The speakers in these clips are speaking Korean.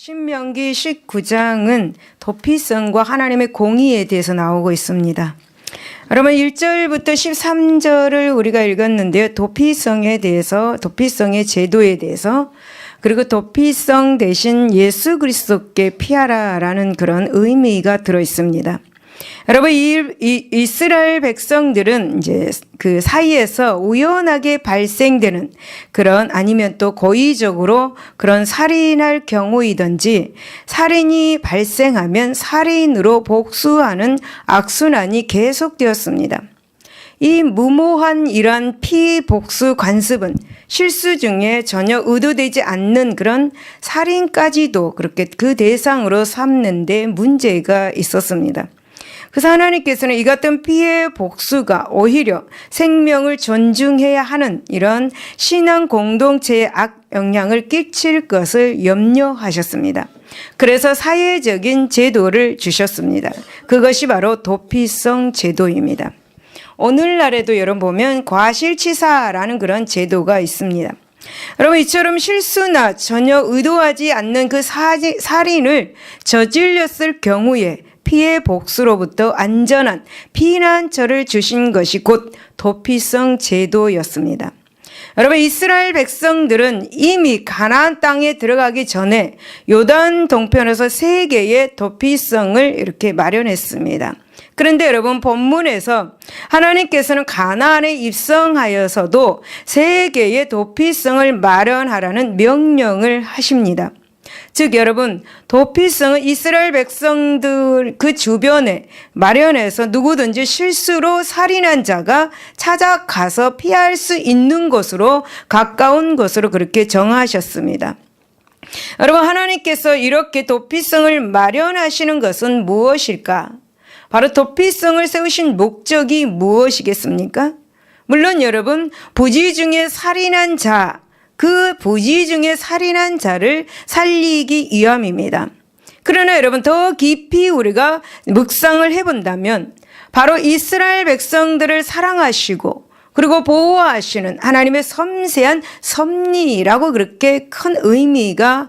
신명기 19장은 도피성과 하나님의 공의에 대해서 나오고 있습니다. 여러분 1절부터 13절을 우리가 읽었는데요. 도피성에 대해서, 도피성의 제도에 대해서, 그리고 도피성 대신 예수 그리스도께 피하라라는 그런 의미가 들어 있습니다. 여러분 이스라엘 백성들은 이제 그 사이에서 우연하게 발생되는 그런, 아니면 또 고의적으로 그런 살인할 경우이든지 살인이 발생하면 살인으로 복수하는 악순환이 계속되었습니다. 이 무모한 이러한 피복수 관습은 실수 중에 전혀 의도되지 않는 그런 살인까지도 그렇게 그 대상으로 삼는 데 문제가 있었습니다. 그래서 하나님께서는 이 같은 피해 복수가 오히려 생명을 존중해야 하는 이런 신앙 공동체에 악영향을 끼칠 것을 염려하셨습니다. 그래서 사회적인 제도를 주셨습니다. 그것이 바로 도피성 제도입니다. 오늘날에도 여러분 보면 과실치사라는 그런 제도가 있습니다. 여러분 이처럼 실수나 전혀 의도하지 않는 그 살인을 저질렀을 경우에 피해 복수로부터 안전한 피난처를 주신 것이 곧 도피성 제도였습니다. 여러분 이스라엘 백성들은 이미 가나안 땅에 들어가기 전에 요단 동편에서 3개의 도피성을 이렇게 마련했습니다. 그런데 여러분 본문에서 하나님께서는 가나안에 입성하여서도 3개의 도피성을 마련하라는 명령을 하십니다. 즉 여러분 도피성은 이스라엘 백성들 그 주변에 마련해서 누구든지 실수로 살인한 자가 찾아가서 피할 수 있는 곳으로, 가까운 곳으로 그렇게 정하셨습니다. 여러분 하나님께서 이렇게 도피성을 마련하시는 것은 무엇일까? 바로 도피성을 세우신 목적이 무엇이겠습니까? 물론 여러분 부지 중에 살인한 자, 그 부지 중에 살인한 자를 살리기 위함입니다. 그러나 여러분 더 깊이 우리가 묵상을 해본다면 바로 이스라엘 백성들을 사랑하시고 그리고 보호하시는 하나님의 섬세한 섭리라고 그렇게 큰 의미가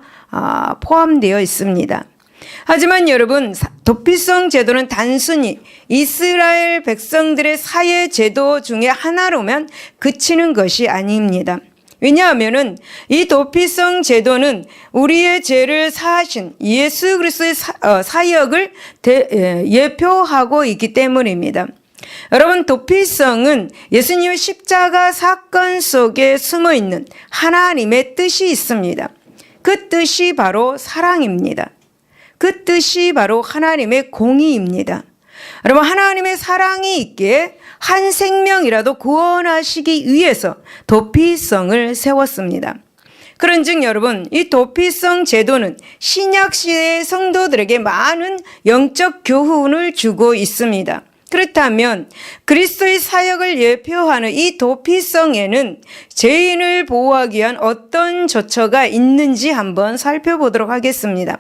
포함되어 있습니다. 하지만 여러분 도피성 제도는 단순히 이스라엘 백성들의 사회 제도 중에 하나로만 그치는 것이 아닙니다. 왜냐하면은 이 도피성 제도는 우리의 죄를 사하신 예수 그리스도의 사역을 예표하고 있기 때문입니다. 여러분 도피성은 예수님의 십자가 사건 속에 숨어 있는 하나님의 뜻이 있습니다. 그 뜻이 바로 사랑입니다. 그 뜻이 바로 하나님의 공의입니다. 여러분 하나님의 사랑이 있기에 한 생명이라도 구원하시기 위해서 도피성을 세웠습니다. 그런즉 여러분 이 도피성 제도는 신약시대의 성도들에게 많은 영적 교훈을 주고 있습니다. 그렇다면 그리스도의 사역을 예표하는 이 도피성에는 죄인을 보호하기 위한 어떤 조처가 있는지 한번 살펴보도록 하겠습니다.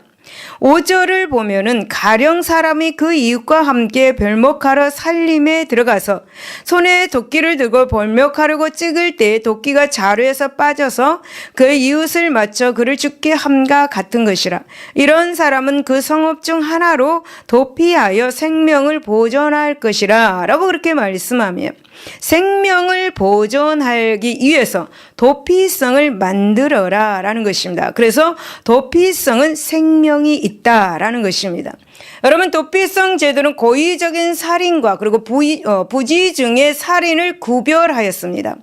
5절을 보면은 가령 사람이 그 이웃과 함께 벌목하러 살림에 들어가서 손에 도끼를 들고 벌목하려고 찍을 때 도끼가 자루에서 빠져서 그 이웃을 맞춰 그를 죽게 함과 같은 것이라. 이런 사람은 그 성읍 중 하나로 도피하여 생명을 보존할 것이라 라고 그렇게 말씀하며 생명을 보존하기 위해서 도피성을 만들어라 라는 것입니다. 그래서 도피성은 생명이 있다라는 것입니다. 여러분 도피성 제도는 고의적인 살인과 그리고 부지 중에 살인을 구별하였습니다.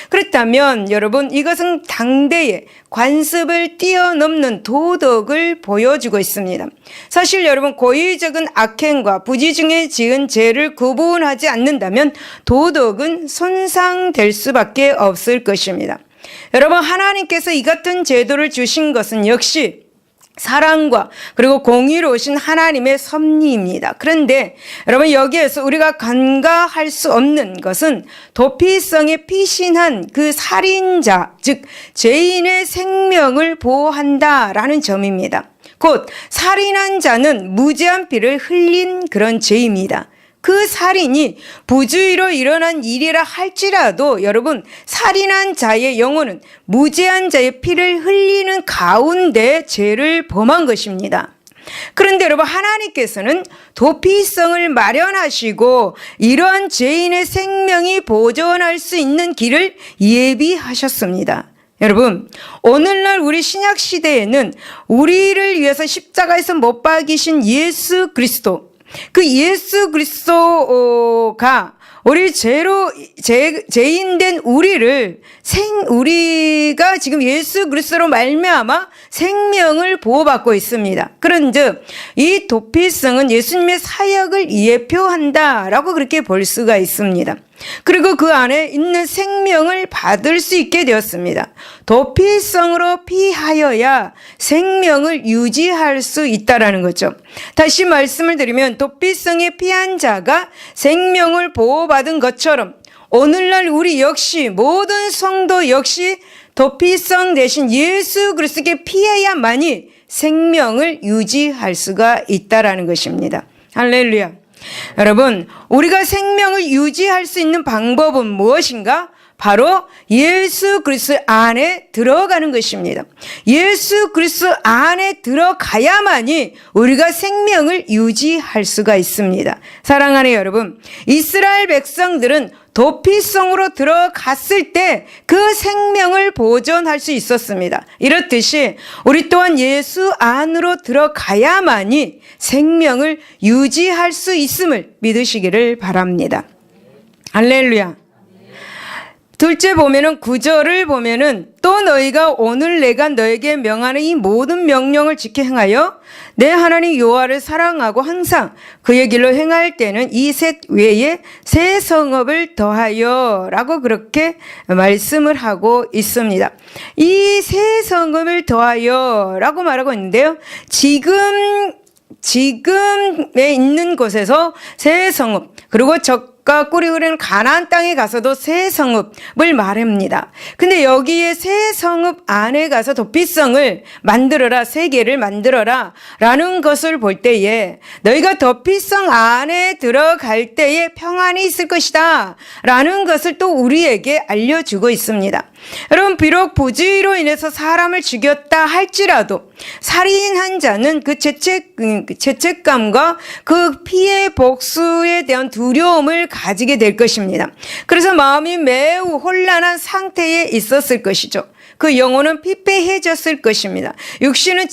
그렇다면 여러분 이것은 당대의 관습을 뛰어넘는 도덕을 보여주고 있습니다. 사실 여러분 고의적인 악행과 부지 중에 지은 죄를 구분하지 않는다면 도덕은 손상될 수밖에 없을 것입니다. 여러분 하나님께서 이 같은 제도를 주신 것은 역시 사랑과 그리고 공의로우신 하나님의 섭리입니다. 그런데 여러분 여기에서 우리가 간과할 수 없는 것은 도피성에 피신한 그 살인자, 즉 죄인의 생명을 보호한다라는 점입니다. 곧 살인한 자는 무죄한 피를 흘린 그런 죄입니다. 그 살인이 부주의로 일어난 일이라 할지라도 여러분, 살인한 자의 영혼은 무죄한 자의 피를 흘리는 가운데 죄를 범한 것입니다. 그런데 여러분, 하나님께서는 도피성을 마련하시고 이러한 죄인의 생명이 보존할 수 있는 길을 예비하셨습니다. 여러분, 오늘날 우리 신약 시대에는 우리를 위해서 십자가에서 못 박이신 예수 그리스도, 그 예수 그리스도가 우리 죄인된 우리가 지금 예수 그리스도로 말미암아 생명을 보호받고 있습니다. 그런즉 이 도피성은 예수님의 사역을 예표한다라고 그렇게 볼 수가 있습니다. 그리고 그 안에 있는 생명을 받을 수 있게 되었습니다. 도피성으로 피하여야 생명을 유지할 수 있다라는 거죠. 다시 말씀을 드리면 도피성에 피한 자가 생명을 보호받은 것처럼 오늘날 우리 역시, 모든 성도 역시 도피성 대신 예수 그리스도께 피해야만이 생명을 유지할 수가 있다라는 것입니다. 할렐루야. 여러분, 우리가 생명을 유지할 수 있는 방법은 무엇인가? 바로 예수 그리스도 안에 들어가는 것입니다. 예수 그리스도 안에 들어가야만이 우리가 생명을 유지할 수가 있습니다. 사랑하는 여러분, 이스라엘 백성들은 도피성으로 들어갔을 때 그 생명을 보존할 수 있었습니다. 이렇듯이 우리 또한 예수 안으로 들어가야만이 생명을 유지할 수 있음을 믿으시기를 바랍니다. 할렐루야. 둘째 보면은 9절을 보면은 또 너희가 오늘 내가 너에게 명하는 이 모든 명령을 지켜 행하여 내 하나님 여호와를 사랑하고 항상 그의 길로 행할 때는 이 셋 외에 새 성읍을 더하여 라고 그렇게 말씀을 하고 있습니다. 이 새 성읍을 더하여 라고 말하고 있는데요. 지금에 있는 곳에서 새 성읍, 그리고 적과 꿀이 흐르는 가나안 땅에 가서도 새 성읍을 말합니다. 근데 여기에 새 성읍 안에 가서 도피성을 만들어라, 세 개를 만들어라 라는 것을 볼 때에 너희가 도피성 안에 들어갈 때에 평안이 있을 것이다 라는 것을 또 우리에게 알려주고 있습니다. 여러분, 비록 부주의로 인해서 사람을 죽였다 할지라도 살인한 자는 그 죄책감과 그 피해 복수에 대한 두려움을 가지게 될 것입니다. 그래서 마음이 매우 혼란한 상태에 있었을 것이죠. 그 영혼은 피폐해졌을 것입니다. 육신은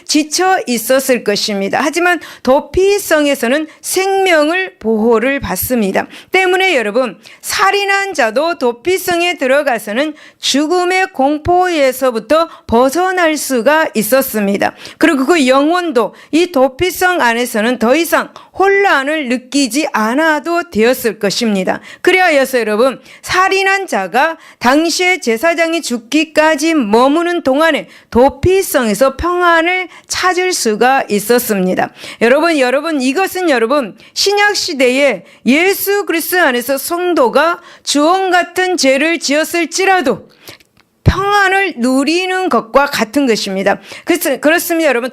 지쳐 있었을 것입니다. 하지만 도피성에서는 생명을 보호를 받습니다. 때문에 여러분, 살인한 자도 도피성에 들어가서는 죽음의 공포에서부터 벗어날 수가 있었습니다. 그리고 그 영혼도 이 도피성 안에서는 더 이상 혼란을 느끼지 않아도 되었을 것입니다. 그리하여서 여러분, 살인한 자가 당시에 제사장이 죽기까지 머무는 동안에 도피성에서 평안을 찾을 수가 있었습니다. 여러분, 이것은 여러분, 신약 시대에 예수 그리스도 안에서 성도가 주홍 같은 죄를 지었을지라도 평안을 누리는 것과 같은 것입니다. 그렇습니다. 여러분,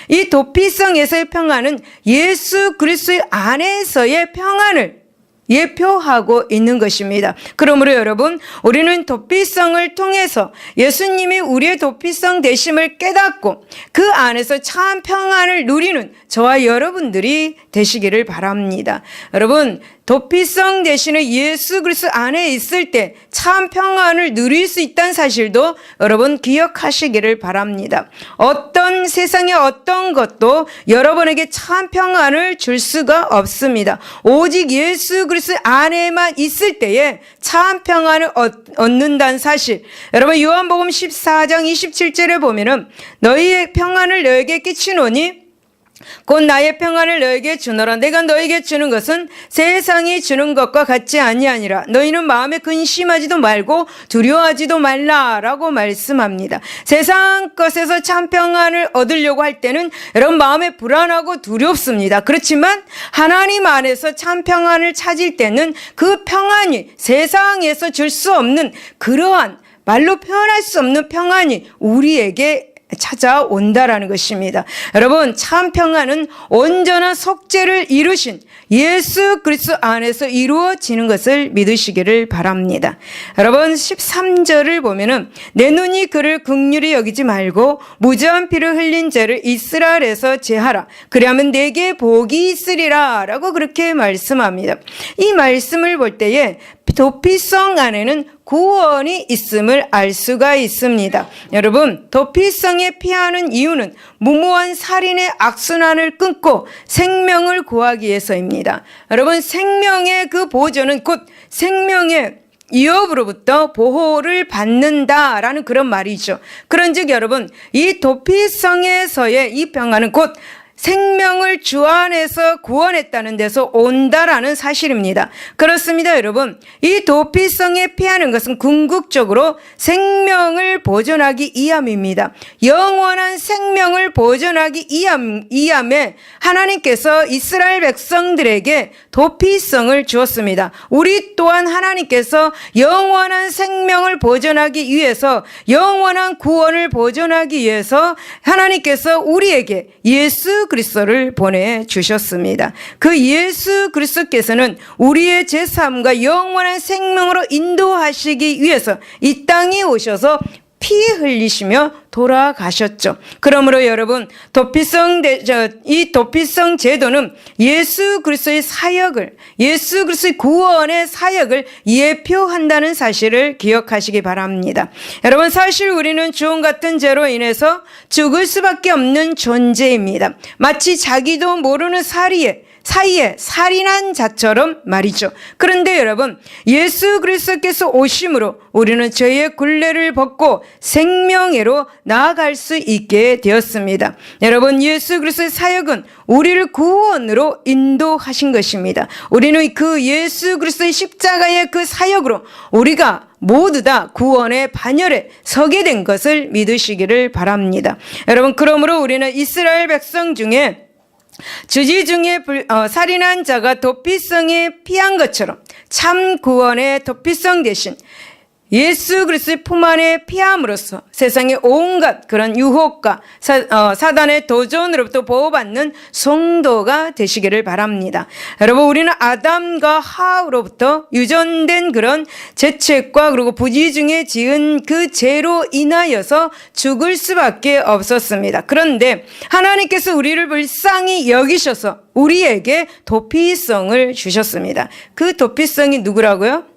이 도피성에서의 평안은 예수 그리스도 안에서의 평안을 예표하고 있는 것입니다. 그러므로 여러분, 우리는 도피성을 통해서 예수님이 우리의 도피성 되심을 깨닫고 그 안에서 참 평안을 누리는 저와 여러분들이 되시기를 바랍니다. 여러분, 도피성 되시는 예수 그리스도 안에 있을 때 참 평안을 누릴 수 있다는 사실도 여러분 기억하시기를 바랍니다. 어떤 세상의 어떤 것도 여러분에게 참 평안을 줄 수가 없습니다. 오직 예수 그리스도 안에만 있을 때에 참 평안을 얻는다는 사실. 여러분, 요한복음 14장 27절에 보면은 너희의 평안을 너에게 끼치노니 곧 나의 평안을 너에게 주노라. 내가 너에게 주는 것은 세상이 주는 것과 같지 아니하니라. 너희는 마음에 근심하지도 말고 두려워하지도 말라라고 말씀합니다. 세상 것에서 참 평안을 얻으려고 할 때는 여러분 마음에 불안하고 두렵습니다. 그렇지만 하나님 안에서 참 평안을 찾을 때는 그 평안이 세상에서 줄 수 없는 그러한 말로 표현할 수 없는 평안이 우리에게 찾아온다라는 것입니다. 여러분, 참 평안은 온전한 속죄를 이루신 예수 그리스도 안에서 이루어지는 것을 믿으시기를 바랍니다. 여러분, 13절을 보면은 내 눈이 그를 긍휼히 여기지 말고 무죄한 피를 흘린 죄를 이스라엘에서 제하라. 그리하면 내게 복이 있으리라 라고 그렇게 말씀합니다. 이 말씀을 볼 때에 도피성 안에는 구원이 있음을 알 수가 있습니다. 여러분, 도피성에 피하는 이유는 무모한 살인의 악순환을 끊고 생명을 구하기 위해서입니다. 여러분, 생명의 그 보존은 곧 생명의 위협으로부터 보호를 받는다라는 그런 말이죠. 그런즉 여러분, 이 도피성에서의 이 평안은 곧 생명을 주 안에서 구원했다는 데서 온다라는 사실입니다. 그렇습니다, 여러분. 이 도피성에 피하는 것은 궁극적으로 생명을 보존하기 위함입니다. 영원한 생명을 보존하기 위함에 하나님께서 이스라엘 백성들에게 도피성을 주었습니다. 우리 또한 하나님께서 영원한 생명을 보존하기 위해서, 영원한 구원을 보존하기 위해서 하나님께서 우리에게 예수 그리스도를 보내주셨습니다. 그 예수 그리스도께서는 우리의 제3과 영원한 생명으로 인도하시기 위해서 이 땅에 오셔서 피 흘리시며 돌아가셨죠. 그러므로 여러분, 이 도피성 제도는 예수 그리스도의 사역을, 예수 그리스도의 구원의 사역을 예표한다는 사실을 기억하시기 바랍니다. 여러분, 사실 우리는 주홍 같은 죄로 인해서 죽을 수밖에 없는 존재입니다. 마치 자기도 모르는 사이에 살인한 자처럼 말이죠. 그런데 여러분, 예수 그리스도께서 오심으로 우리는 죄의 굴레를 벗고 생명회로 나아갈 수 있게 되었습니다. 여러분, 예수 그리스도의 사역은 우리를 구원으로 인도하신 것입니다. 우리는 그 예수 그리스도의 십자가의 그 사역으로 우리가 모두 다 구원의 반열에 서게 된 것을 믿으시기를 바랍니다. 여러분, 그러므로 우리는 이스라엘 백성 중에 주지 중에 살인한 자가 도피성에 피한 것처럼 참 구원의 도피성 대신 예수 그리스도의 품 안에 피함으로써 세상의 온갖 그런 유혹과 사단의 도전으로부터 보호받는 성도가 되시기를 바랍니다. 여러분, 우리는 아담과 하와로부터 유전된 그런 죄책과 그리고 부지중에 지은 그 죄로 인하여서 죽을 수밖에 없었습니다. 그런데 하나님께서 우리를 불쌍히 여기셔서 우리에게 도피성을 주셨습니다. 그 도피성이 누구라고요?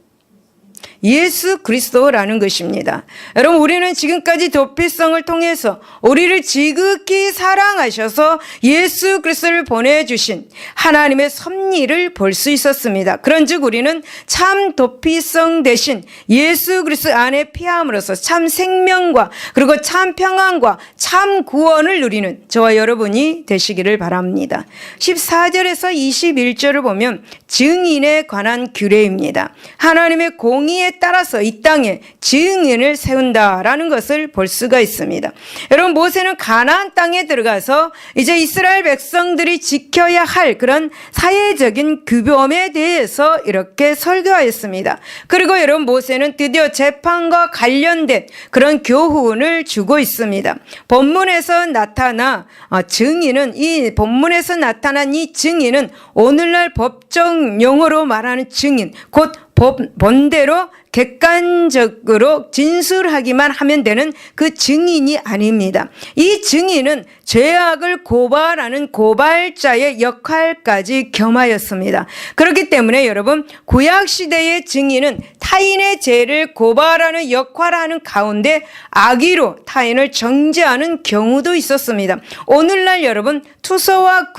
예수 그리스도라는 것입니다. 여러분, 우리는 지금까지 도피성을 통해서 우리를 지극히 사랑하셔서 예수 그리스도를 보내주신 하나님의 섭리를 볼 수 있었습니다. 그런즉 우리는 참 도피성 대신 예수 그리스도 안에 피함으로써 참 생명과 그리고 참 평안과 참 구원을 누리는 저와 여러분이 되시기를 바랍니다. 14절에서 21절을 보면 증인에 관한 규례입니다. 하나님의 공의에 따라서 이 땅에 증인을 세운다라는 것을 볼 수가 있습니다. 여러분, 모세는 가나안 땅에 들어가서 이제 이스라엘 백성들이 지켜야 할 그런 사회적인 규범에 대해서 이렇게 설교하였습니다. 그리고 여러분, 모세는 드디어 재판과 관련된 그런 교훈을 주고 있습니다. 본문에서 나타난 이 증인은 오늘날 법정 용어로 말하는 증인, 곧 본대로 객관적으로 진술하기만 하면 되는 그 증인이 아닙니다. 이 증인은 죄악을 고발하는 고발자의 역할까지 겸하였습니다. 그렇기 때문에 여러분, 구약시대의 증인은 타인의 죄를 고발하는 역할을 하는 가운데 악의로 타인을 정죄하는 경우도 있었습니다. 오늘날 여러분, 투서와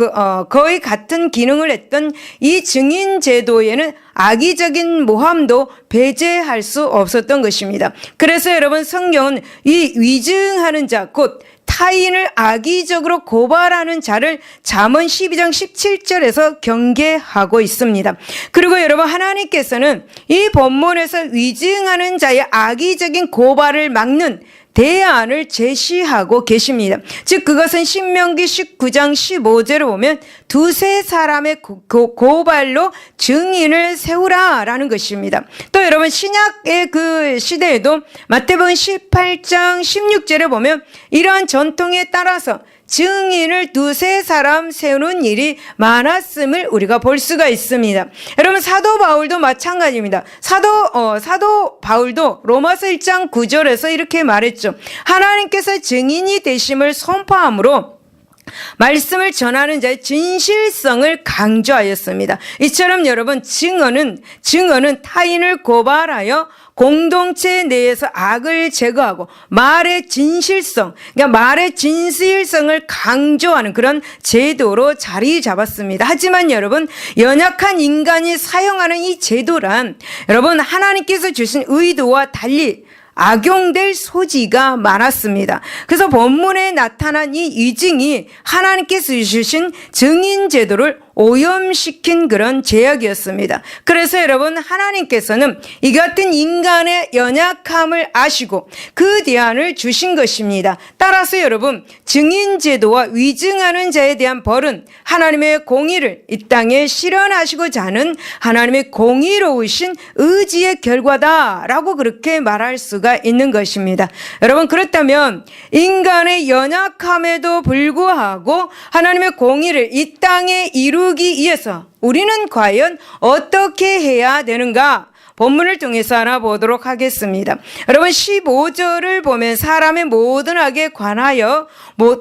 거의 같은 기능을 했던 이 증인 제도에는 악의적인 모함도 배제할 수 없었던 것입니다. 그래서 여러분, 성경은 이 위증하는 자, 곧 타인을 악의적으로 고발하는 자를 잠언 12장 17절에서 경계하고 있습니다. 그리고 여러분, 하나님께서는 이 본문에서 위증하는 자의 악의적인 고발을 막는 대안을 제시하고 계십니다. 즉 그것은 신명기 19장 15절을 보면 두세 사람의 고발로 증인을 세우라라는 것입니다. 또 여러분 신약의 그 시대에도 마태복음 18장 16절에 보면 이러한 전통에 따라서 증인을 두세 사람 세우는 일이 많았음을 우리가 볼 수가 있습니다. 여러분 사도 바울도 마찬가지입니다. 사도 바울도 로마서 1장 9절에서 이렇게 말했죠. 하나님께서 증인이 되심을 선포함으로 말씀을 전하는 자의 진실성을 강조하였습니다. 이처럼 여러분 증언은 타인을 고발하여 공동체 내에서 악을 제거하고 말의 진실성, 그러니까 말의 진실성을 강조하는 그런 제도로 자리 잡았습니다. 하지만 여러분 연약한 인간이 사용하는 이 제도란 여러분 하나님께서 주신 의도와 달리 악용될 소지가 많았습니다. 그래서 본문에 나타난 이 위증이 하나님께서 주신 증인 제도를 오염시킨 그런 죄악이었습니다. 그래서 여러분 하나님께서는 이 같은 인간의 연약함을 아시고 그 대안을 주신 것입니다. 따라서 여러분 증인 제도와 위증하는 자에 대한 벌은 하나님의 공의를 이 땅에 실현하시고자 하는 하나님의 공의로우신 의지의 결과다라고 그렇게 말할 수가 있는 것입니다. 여러분 그렇다면 인간의 연약함에도 불구하고 하나님의 공의를 이 땅에 이루기 위해서 우리는 과연 어떻게 해야 되는가? 본문을 통해서 알아보도록 하겠습니다. 여러분 15절을 보면 사람의 모든 악에 관하여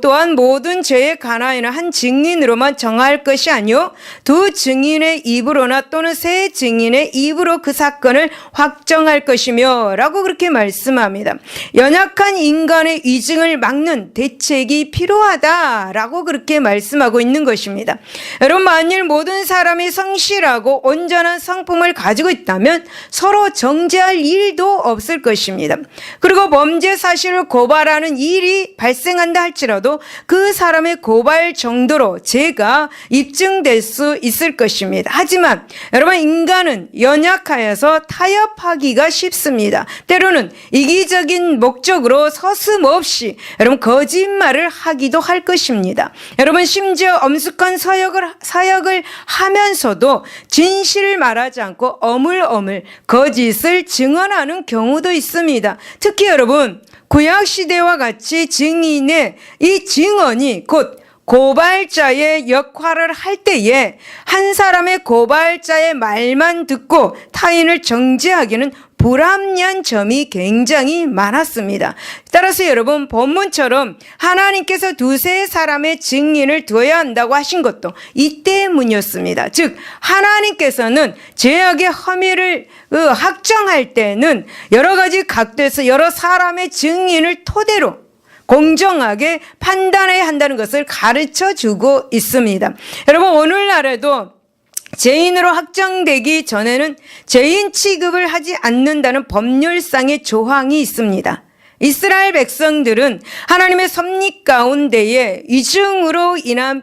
또한 모든 죄에 관하여는 한 증인으로만 정할 것이 아니요 두 증인의 입으로나 또는 세 증인의 입으로 그 사건을 확정할 것이며 라고 그렇게 말씀합니다. 연약한 인간의 위증을 막는 대책이 필요하다라고 그렇게 말씀하고 있는 것입니다. 여러분 만일 모든 사람이 성실하고 온전한 성품을 가지고 있다면 서로 정죄할 일도 없을 것입니다. 그리고 범죄 사실을 고발하는 일이 발생한다 할지라도 그 사람의 고발 정도로 죄가 입증될 수 있을 것입니다. 하지만 여러분 인간은 연약하여서 타협하기가 쉽습니다. 때로는 이기적인 목적으로 서슴없이 여러분 거짓말을 하기도 할 것입니다. 여러분 심지어 엄숙한 사역을 하면서도 진실을 말하지 않고 어물어물 거짓을 증언하는 경우도 있습니다. 특히 여러분 구약시대와 같이 증인의 이 증언이 곧 고발자의 역할을 할 때에 한 사람의 고발자의 말만 듣고 타인을 정죄하기는 불합리한 점이 굉장히 많았습니다. 따라서 여러분 본문처럼 하나님께서 두세 사람의 증인을 두어야 한다고 하신 것도 이 때문이었습니다. 즉 하나님께서는 죄악의 혐의를 확정할 때는 여러 가지 각도에서 여러 사람의 증인을 토대로 공정하게 판단해야 한다는 것을 가르쳐 주고 있습니다. 여러분 오늘날에도 죄인으로 확정되기 전에는 죄인 취급을 하지 않는다는 법률상의 조항이 있습니다. 이스라엘 백성들은 하나님의 섭리 가운데에 위증으로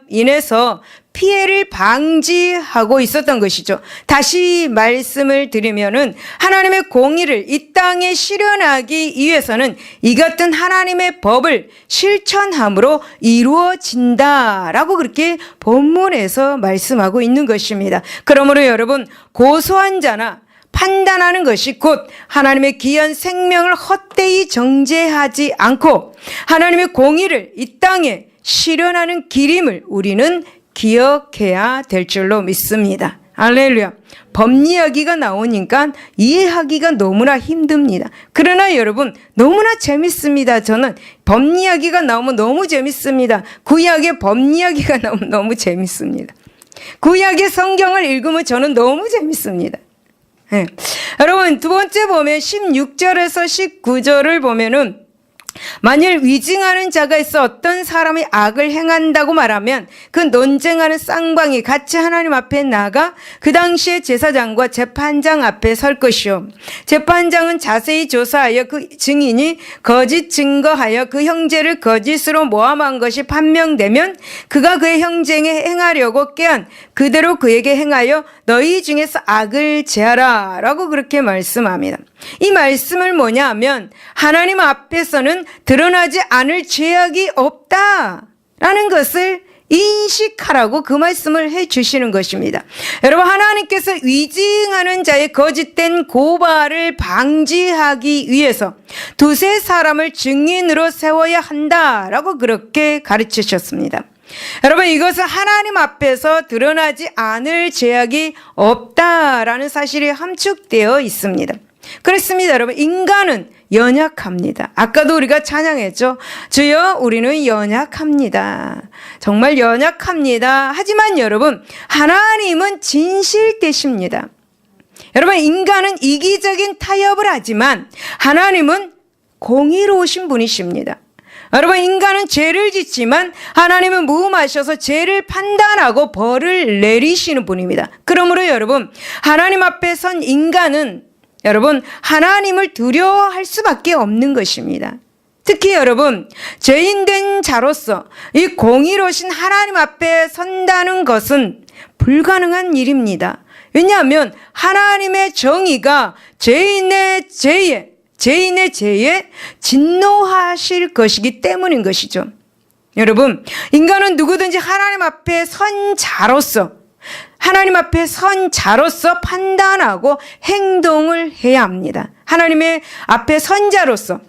인해서 피해를 방지하고 있었던 것이죠. 다시 말씀을 드리면은 하나님의 공의를 이 땅에 실현하기 위해서는 이 같은 하나님의 법을 실천함으로 이루어진다라고 그렇게 본문에서 말씀하고 있는 것입니다. 그러므로 여러분 고소한 자나 판단하는 것이 곧 하나님의 귀한 생명을 헛되이 정죄하지 않고 하나님의 공의를 이 땅에 실현하는 길임을 우리는 기억해야 될 줄로 믿습니다. 할렐루야. 법리이야기가 나오니까 이해하기가 너무나 힘듭니다. 그러나 여러분 너무나 재밌습니다. 저는 법리이야기가 나오면 너무 재밌습니다. 구약의 법리이야기가 나오면 너무 재밌습니다. 구약의 성경을 읽으면 저는 너무 재밌습니다. 네. 여러분 두 번째 보면 16절에서 19절을 보면은 만일 위증하는 자가 있어 어떤 사람이 악을 행한다고 말하면 그 논쟁하는 쌍방이 같이 하나님 앞에 나가 그 당시에 제사장과 재판장 앞에 설 것이요 재판장은 자세히 조사하여 그 증인이 거짓 증거하여 그 형제를 거짓으로 모함한 것이 판명되면 그가 그의 형제에게 행하려고 꾀한 그대로 그에게 행하여 너희 중에서 악을 제하라 라고 그렇게 말씀합니다. 이 말씀을 뭐냐 하면 하나님 앞에서는 드러나지 않을 죄악이 없다라는 것을 인식하라고 그 말씀을 해 주시는 것입니다. 여러분, 하나님께서 위증하는 자의 거짓된 고발을 방지하기 위해서 두세 사람을 증인으로 세워야 한다라고 그렇게 가르치셨습니다. 여러분, 이것은 하나님 앞에서 드러나지 않을 죄악이 없다라는 사실이 함축되어 있습니다. 그렇습니다. 여러분, 인간은 연약합니다. 아까도 우리가 찬양했죠. 주여, 우리는 연약합니다. 정말 연약합니다. 하지만 여러분, 하나님은 진실되십니다. 여러분, 인간은 이기적인 타협을 하지만 하나님은 공의로우신 분이십니다. 여러분, 인간은 죄를 짓지만 하나님은 무음하셔서 죄를 판단하고 벌을 내리시는 분입니다. 그러므로 여러분, 하나님 앞에 선 인간은 여러분, 하나님을 두려워할 수밖에 없는 것입니다. 특히 여러분, 죄인된 자로서 이 공의로우신 하나님 앞에 선다는 것은 불가능한 일입니다. 왜냐하면 하나님의 정의가 죄인의 죄에 진노하실 것이기 때문인 것이죠. 여러분, 인간은 누구든지 하나님 앞에 선 자로서 판단하고 행동을 해야 합니다. 하나님의 앞에 선 자로서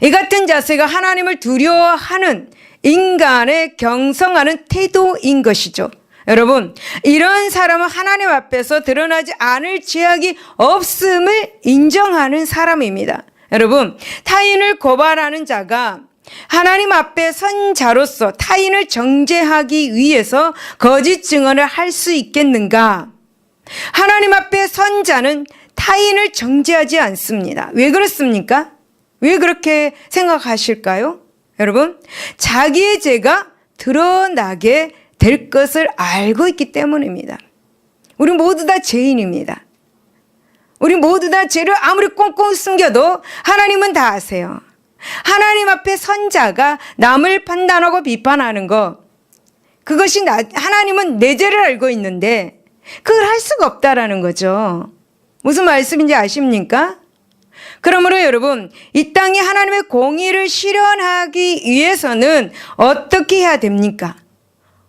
이 같은 자세가 하나님을 두려워하는 인간의 경성하는 태도인 것이죠. 여러분, 이런 사람은 하나님 앞에서 드러나지 않을 죄악이 없음을 인정하는 사람입니다. 여러분, 타인을 고발하는 자가 하나님 앞에 선 자로서 타인을 정죄하기 위해서 거짓 증언을 할 수 있겠는가? 하나님 앞에 선 자는 타인을 정죄하지 않습니다. 왜 그렇습니까? 왜 그렇게 생각하실까요? 여러분, 자기의 죄가 드러나게 될 것을 알고 있기 때문입니다. 우리 모두 다 죄인입니다. 우리 모두 다 죄를 아무리 꽁꽁 숨겨도 하나님은 다 아세요. 하나님 앞에 선 자가 남을 판단하고 비판하는 것, 그것이 하나님은 내 죄를 알고 있는데 그걸 할 수가 없다라는 거죠. 무슨 말씀인지 아십니까? 그러므로 여러분, 이 땅에 하나님의 공의를 실현하기 위해서는 어떻게 해야 됩니까?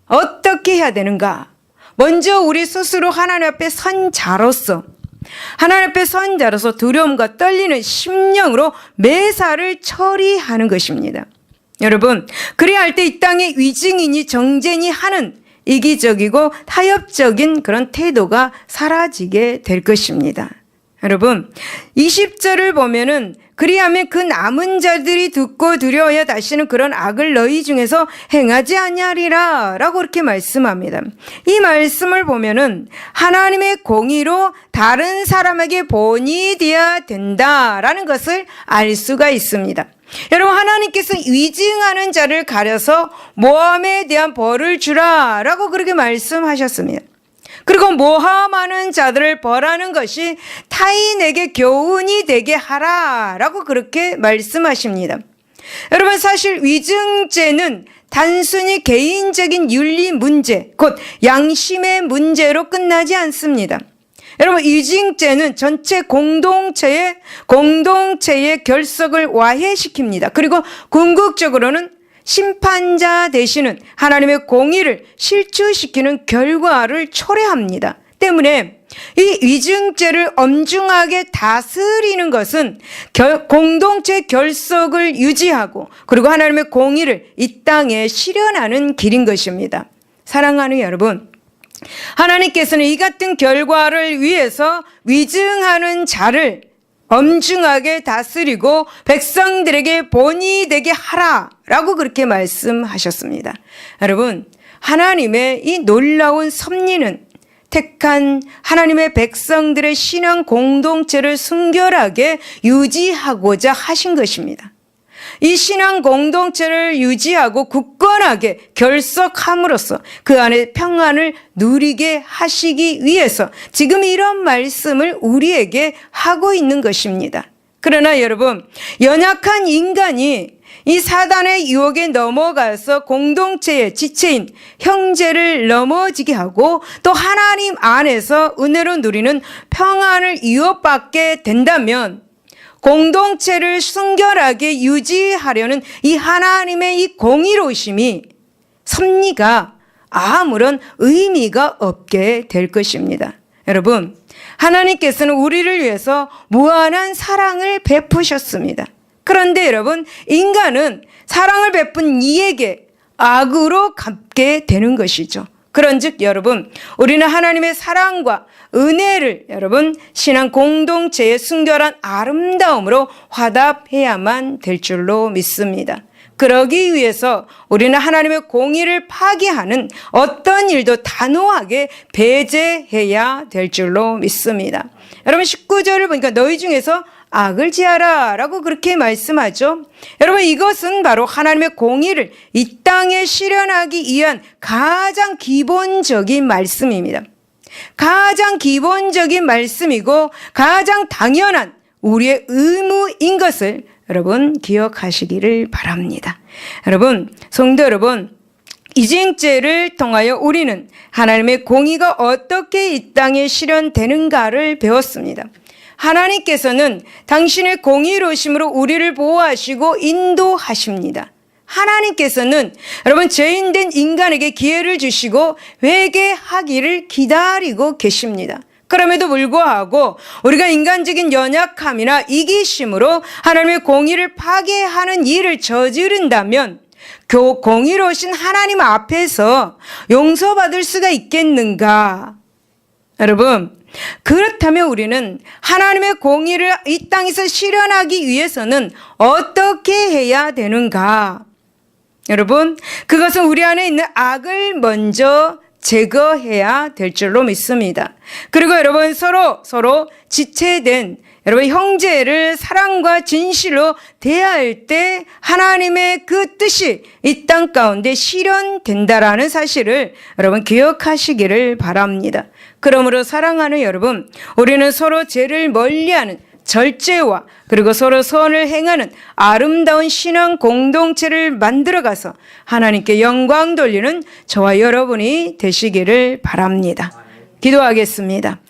어떻게 해야 되는가? 먼저 우리 스스로 하나님 앞에 선 자로서 하나님 앞에 선 자로서 두려움과 떨리는 심령으로 매사를 처리하는 것입니다. 여러분, 그래야 할 때 이 땅에 위증이니 정죄니 하는 이기적이고 타협적인 그런 태도가 사라지게 될 것입니다. 여러분, 20절을 보면은 그리하면 그 남은 자들이 듣고 두려워하여 다시는 그런 악을 너희 중에서 행하지 아니하리라 라고 그렇게 말씀합니다. 이 말씀을 보면은 하나님의 공의로 다른 사람에게 본이 되어야 된다라는 것을 알 수가 있습니다. 여러분, 하나님께서 위증하는 자를 가려서 모함에 대한 벌을 주라 라고 그렇게 말씀하셨습니다. 그리고 모함하는 자들을 벌하는 것이 타인에게 교훈이 되게 하라라고 그렇게 말씀하십니다. 여러분, 사실 위증죄는 단순히 개인적인 윤리 문제, 곧 양심의 문제로 끝나지 않습니다. 여러분, 위증죄는 전체 공동체의 결속을 와해시킵니다. 그리고 궁극적으로는 심판자 되시는 하나님의 공의를 실추시키는 결과를 초래합니다. 때문에 이 위증죄를 엄중하게 다스리는 것은 공동체 결속을 유지하고 그리고 하나님의 공의를 이 땅에 실현하는 길인 것입니다. 사랑하는 여러분, 하나님께서는 이 같은 결과를 위해서 위증하는 자를 엄중하게 다스리고 백성들에게 본이 되게 하라라고 그렇게 말씀하셨습니다. 여러분, 하나님의 이 놀라운 섭리는 택한 하나님의 백성들의 신앙 공동체를 순결하게 유지하고자 하신 것입니다. 이 신앙 공동체를 유지하고 굳건하게 결속함으로써 그 안에 평안을 누리게 하시기 위해서 지금 이런 말씀을 우리에게 하고 있는 것입니다. 그러나 여러분, 연약한 인간이 이 사단의 유혹에 넘어가서 공동체의 지체인 형제를 넘어지게 하고 또 하나님 안에서 은혜로 누리는 평안을 위협받게 된다면 공동체를 순결하게 유지하려는 이 하나님의 이 공의로우심이 섭리가 아무런 의미가 없게 될 것입니다. 여러분, 하나님께서는 우리를 위해서 무한한 사랑을 베푸셨습니다. 그런데 여러분, 인간은 사랑을 베푼 이에게 악으로 갚게 되는 것이죠. 그런즉 여러분, 우리는 하나님의 사랑과 은혜를 여러분 신앙 공동체의 순결한 아름다움으로 화답해야만 될 줄로 믿습니다. 그러기 위해서 우리는 하나님의 공의를 파기하는 어떤 일도 단호하게 배제해야 될 줄로 믿습니다. 여러분 19절을 보니까 너희 중에서 악을 지하라 라고 그렇게 말씀하죠. 여러분 이것은 바로 하나님의 공의를 이 땅에 실현하기 위한 가장 기본적인 말씀입니다. 가장 기본적인 말씀이고 가장 당연한 우리의 의무인 것을 여러분 기억하시기를 바랍니다. 여러분, 성도 여러분, 이쟁죄를 통하여 우리는 하나님의 공의가 어떻게 이 땅에 실현되는가를 배웠습니다. 하나님께서는 당신의 공의로우심으로 우리를 보호하시고 인도하십니다. 하나님께서는 여러분 죄인된 인간에게 기회를 주시고 회개하기를 기다리고 계십니다. 그럼에도 불구하고 우리가 인간적인 연약함이나 이기심으로 하나님의 공의를 파괴하는 일을 저지른다면 공의로우신 하나님 앞에서 용서받을 수가 있겠는가? 여러분, 그렇다면 우리는 하나님의 공의를 이 땅에서 실현하기 위해서는 어떻게 해야 되는가? 여러분, 그것은 우리 안에 있는 악을 먼저 제거해야 될 줄로 믿습니다. 그리고 여러분 서로 지체된 여러분 형제를 사랑과 진실로 대할 때 하나님의 그 뜻이 이 땅 가운데 실현된다라는 사실을 여러분 기억하시기를 바랍니다. 그러므로 사랑하는 여러분, 우리는 서로 죄를 멀리하는 절제와 그리고 서로 선을 행하는 아름다운 신앙 공동체를 만들어가서 하나님께 영광 돌리는 저와 여러분이 되시기를 바랍니다. 기도하겠습니다.